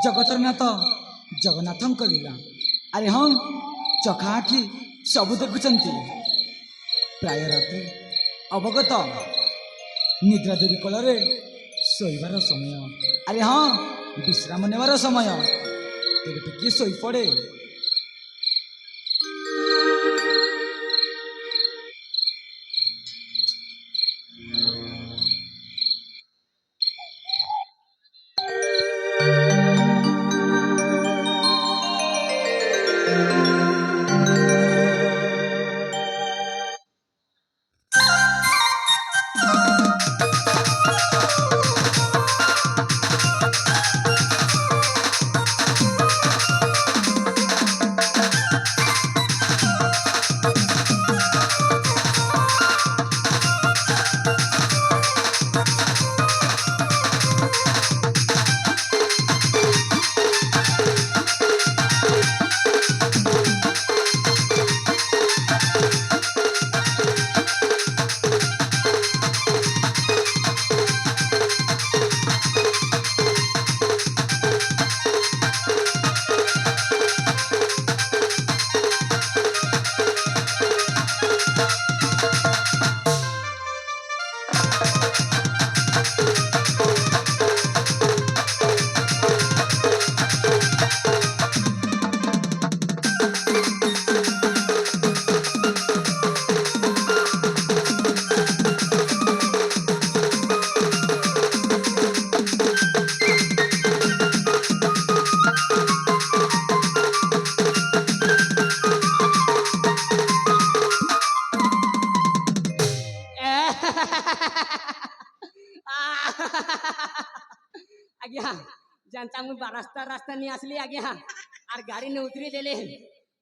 जगतर नाथ जगन्नाथ लीला। अरे हाँ चखा आखि सबू देखुंत प्राय राति अवगत निद्रा देवी कल शोबार समय। अरे हाँ विश्राम नेवार समय तेरे टिके शोई पड़े। आज्ञा जनता मुझे रास्ता रास्ता नहीं आसली आज्ञा और गाड़ी ने उतरी देले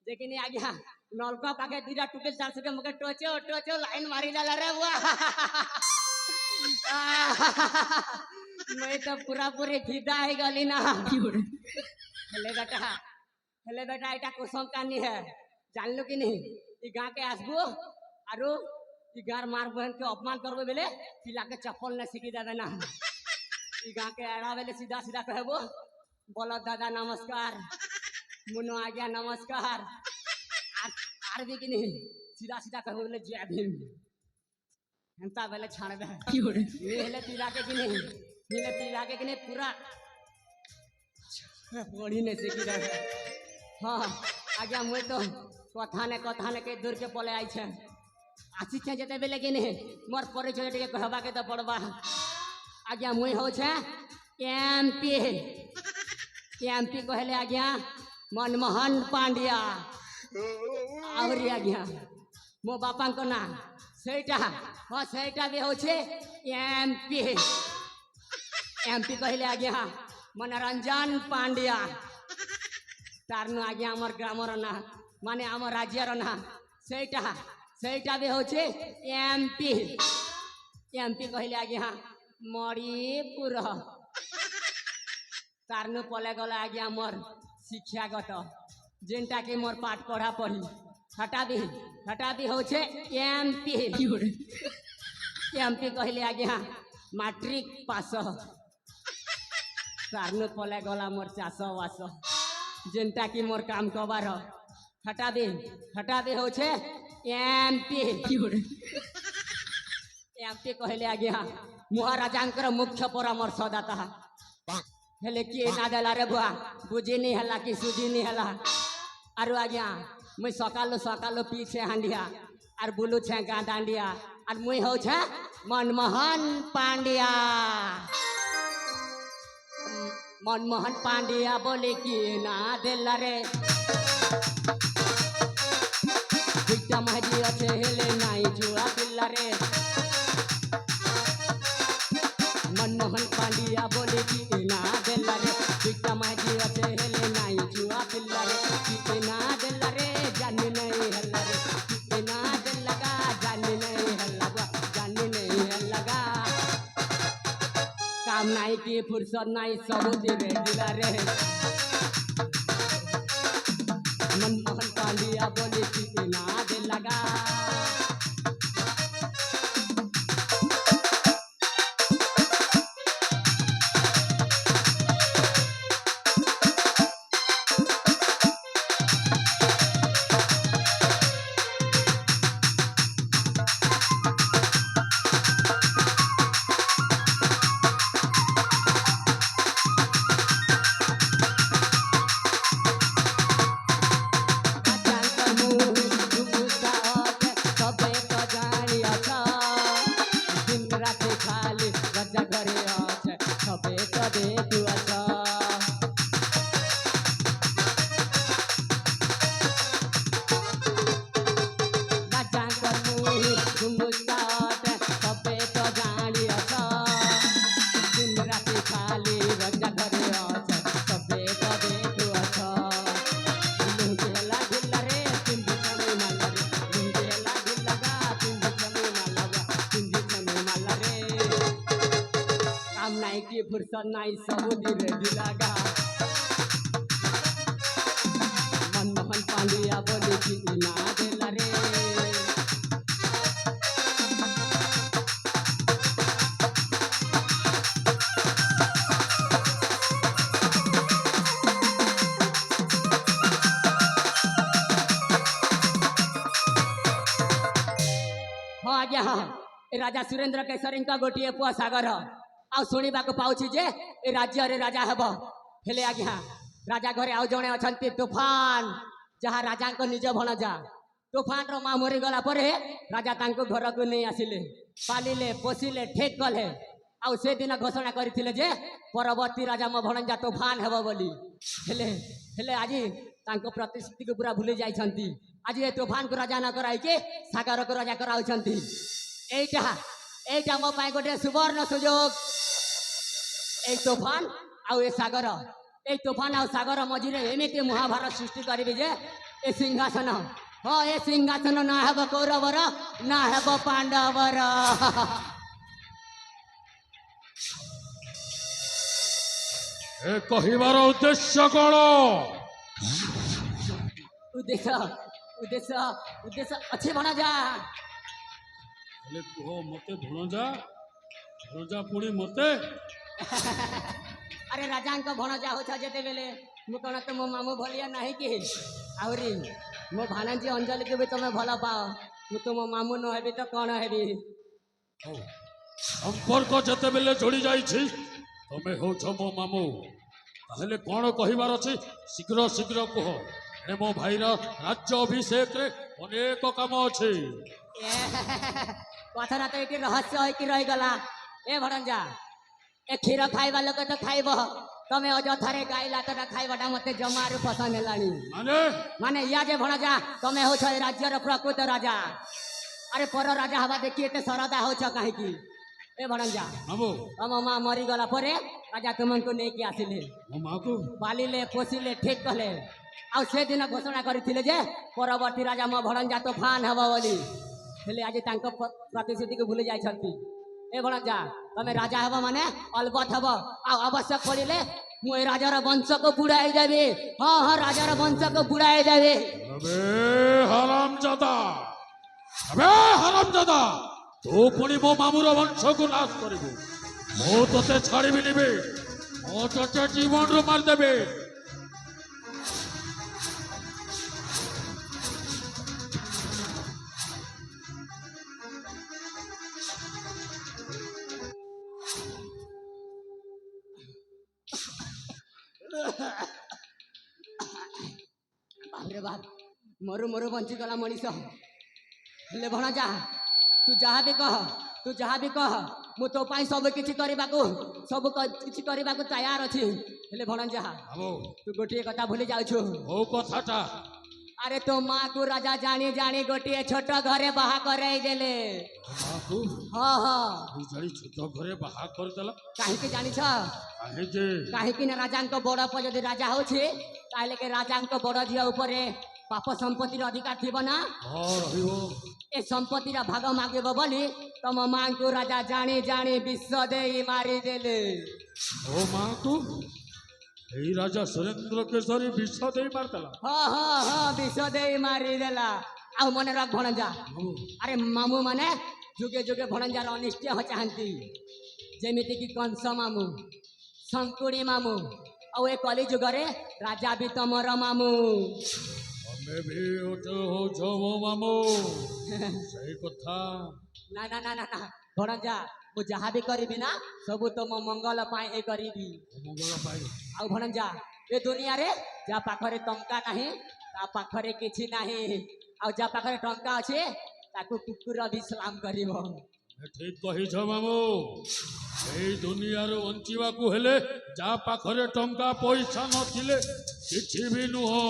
लेकिन आज्ञा नलका पाके दीदा टुके 400 के मके टोचो टोचो लाइन मारी डाला रे बुआ। मैं तो पूरा पूरी फिदा है गली ना। हेले बेटा एटा कुसुम कानी है जान लो कि नहीं ई गांव के आसबो आरो ई गार मार बहन के अपमान करबो बेले चिल्ला के चप्पल न सीखी दादा ना। ई गांव के आड़ा बेले सीधा सीधा कहबो बोलो दादा नमस्कार मुनो आ गया नमस्कार आर भी कि नहीं सीधा सीधा कहबो बेले जय भीम हंता बेले छाड़ दे ये हेले तिला के कि नहीं नीले तिला के कि नहीं पूरा बड़ी ने सीखी दे। हाँ आज्ञा मुई तो कथा ने के दूर के पले आई छे आसी छे जते बेले कि नहीं मोर परिचय टिके कहबा के तो पड़बा। आज्ञा मुई हो छे एमपी कहले आज्ञा मनमोहन पांड्या और आज्ञा मो बापा को ना सेटा हाँ सेटा भी हो छे एमपी कहले आज्ञा मनोरंजन पांड्या तारनु आज्ञा आमर ग्रामर ना माने आमर राज्यर ना सेटा भी हो छे एमपी कहले आज्ञा मणिपुर तारनु पले गला आज्ञा मोर शिक्षागत जेनटा कि मोर पाठ पढ़ा पढ़ी हटा भी हो छे एमपी कहले आज्ञा मैट्रिक पास तारनु पले गला मोर चाष वास जेनटा कि मोर काम कबार हटा भी हो छे एमपी कहले आज्ञा महाराजांकर मुख्य परामर्शदाता हेले किए ना देला रे बुआ बुझी नहीं हला कि सुझी नहीं हला आरु आज्ञा मुई सकालो पीछे हांडिया और बुलू छे गा डांडिया और मुई हो छे मनमोहन पांड्या बोले कि ना देला रे बिट्टा महजी अच्छे हेले नाई जुआ दिला रे मनमोहन पांड्या बोले कि ना देला रे बिट्टा महजी अच्छे हेले नाई जुआ दिला रे कि ना देला रे जानी नहीं हल्ला रे कि ना देला लगा जानी नहीं हल्ला काम नहीं की फुर्सत नहीं सब तेरे दिला रे मनमोहन पांड्या बोले कि ना दे लगा फुर्सत नहीं सब धीरे दिलागा मनमोहन पांड्या बोले कि ना देला रे हाँ आज्ञा हाँ ए राजा सुरेंद्र केसरी गोटे पुआ सागर आ शुणा पाऊँ जे ए राज्य रे राजा हेब हेले आज्ञा राजा घरे आउ जड़े अच्छा तूफान जहाँ राजा निज भणजा तूफान रो माँ मरीगला राजा घर को नहीं आसिले पालिले पोषिले ठेक कले आउ से दिन घोषणा करथिले जे परवर्ती राजा मो भणजा तूफान हेब बोली हेले हेले आज तांको प्रतिश्रुति को पूरा भूली जाइछंती आज ये तूफान को राजा न कराई के सागर को राजा कराउछंती एटा एटा मो पाए गोटे सुवर्ण सुजोग ए तूफान आउ ए सागर ए तूफान आउ सागर मझिरे एमिति महाभारत सृष्टि करिबे जे ए सिंहासन हाँ ए सिंहासन ना हेब कौरवर ना हेब पांडवर ए कहिबार उद्देश्य कौन उद्देश्य उद्देश्य उद्देश्य अच्छे बना जा हेले कुह मते भणजा भणजा पुणी मते अरे राजा भणजा हो जेते बेले मु कौन तो मो मामू भलिया नहीं कि आहरी मो भाणाजी अंजलि के भी तुम्हें भल पाओ मु तो मो मामू न हेबी तो कौन हेबी संपर्क जेते बेले जोड़ी जाइछि तमे होछ मो मामू ताहले कौन कहिबार अछि शीघ्र शीघ्र कुह ए मो भाईर राज्य अभिषेक रे अनेक काम अछि कथा तो ये रहस्य है कि रही गला ए भणजा ए क्षीर खाइबा लोक तो खाइब तमे अजथारे गाइला तो खाइबाटा मते जमारू पसंद हेलानी माने या जे भणजा तमे हो छ राज्य रो प्रकृत राजा अरे पर राजा हवा देखि एते सरदा हो छ काहे की ए भणजा मामू तम मां मरी गला परे राजा तुमको नै कि आसिले मो मां को पालिले पोषिले ठीक कले आ से दिन घोषणा करथिले जे परवर्ती राजा मो भणजा तूफान हबो बोली हेले आज तांको प्रतिश्रुति को भूली जाय छथि ए भणजा तमे राजा हबो माने अलबत हबो आ आवश्यक पड़िले मु ए राजा रो वंश को बुड़ाई देबे हां हां राजा रो वंश को बुड़ाई देबे अबे हरामजादा तू पुणी मो मामूर वंश को नाश करिबु मो तोते छाड़िबि निबे मो तोते जीवन रो मार देबे बापरे बाप मरु मरु बंची गला मनीष हेले भणजा तू जहाँ भी कह मु तो पाई सब किछि करबाकू तैयार अछि हेले भणजा तू गोटे कथा भूली जाउछु ओ कथाटा अरे तो माँ को राजा जानी जानी गोटे छोट घरे बाहा कराई देले मां को हाँ हाँ तू जानी छोट घरे बाहा कर देला काहे के जानी छ काहे जे काहे कि राजा बड़ प जदि राजा होछि ताले के राजा बड़ झिया ऊपर पाप संपत्ति अधिकार थिबो ना हां रहिबो ए संपत्ति भाग मागेबो बोली तम मां को राजा जानी जानी विष देई मारी देले ओ मां को ए राजा सुरेंद्र केसरी विष देई मार देला हाँ हाँ हाँ विष देई मारी देला आ मने रख भणजा अरे मामू माने जुगे जुगे भणजार अनिष्ट हो चाहती जेमिति कि कंस मामू शंकुड़ी मामू और ए कली जुगरे राजा भी तमर मामू हमें भी हो जो मो मामू सही कथा ना ना ना ना ना भणजा मु जहाँ भी करीबी ना सबू तो मो मंगल पाए करीबी मंगल पाई आउ भणजा ए दुनिया रे जा पाखरे टंका नाही ता पाखरे किछि नाही आउ जा पाखरे टंका अछि ताकू कुकुर भी सलाम करिवो ठीक कही छ मामू ए दुनिया रो वंचिवा को हेले जा पाखरे टंका पैसा नथिले किछि भी नुहो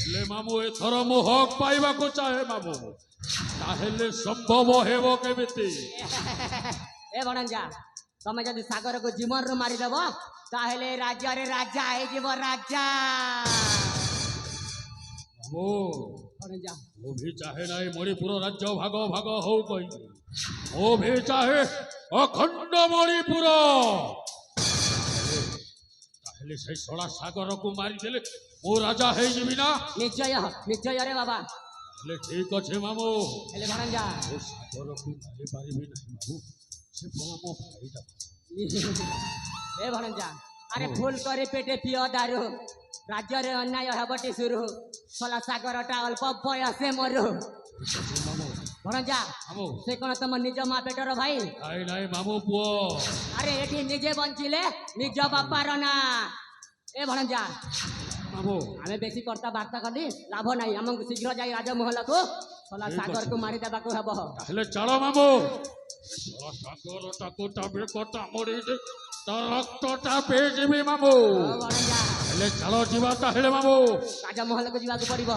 हेले मामू एथर मु हक पाइबा को चाहे मामू ताहेले संभव हेबो केमिति ए भणजा तमे जदि सागर को जीवन रो मारी देबो ताहेले राज्य रे राजा हे जीव राजा मामू भणजा वो भी चाहे नहीं मणिपुर राज्य भाग भाग हो कही वो भी चाहे अखंड मणिपुर ତାହେଲେ ସେଇ ଶଳା ସାଗରକୁ ମାରିଦେଲେ ମୁଁ ରାଜା ହେଇଯିବି ନା? ନିଶ୍ଚୟ ରେ ବାବା। ହେଲେ ଠିକ ଅଛି ମାମୁ, ହେଲେ ଭଣଜା ମୁଁ ସାଗରକୁ ମାରିପାରିବି ନାହିଁ ମାମୁ, ସେ ପରା ମୋ ଭାଇଟା। ଏ ଭଣଜା ଆରେ ଫୁଲ କରି ପେଟେ ପିଅ ଦାରୁ, ରାଜ୍ୟରେ ଅନ୍ୟାୟ ହେବଟି ସୁରୁ, ଶଳା ସାଗରଟା ଅଳ୍ପ ବୟସେ ମରୁ। ମାମୁ ଭଣଜା ମାମୁ ସେ କଣ ତମ ନିଜ ମା ପେଟର ଭାଇ? ନାଇଁ ନାଇଁ ମାମୁ ପୁଅ। ଆରେ ଏଠି ନିଜେ ବଞ୍ଚିଲେ ନିଜ ବାପାର ନା। ଏ ଭଣଜା ମାମୁ ଆମେ ବେଶୀ କର୍ତ୍ତା ବାର୍ତ୍ତା କଲି ଲାଭ ନାହିଁ, ଆମକୁ ଶୀଘ୍ର ଯାଇ ରାଜମହଲକୁ ଶଳା ସାଗରକୁ ମାରିଦେବାକୁ ହେବ। ତାହେଲେ ଚାଲ ମାମୁ, ଶଳା ସାଗରଟାକୁ ତା ବେକଟା ମୋଡିଦେ, ତା ରକ୍ତଟା ପିଇଯିବି ମାମୁ। ଭଣଜା ହେଲେ ଚାଲ ଯିବା ତାହେଲେ ମାମୁ। ରାଜମହଲକୁ ଯିବାକୁ ପଡିବ।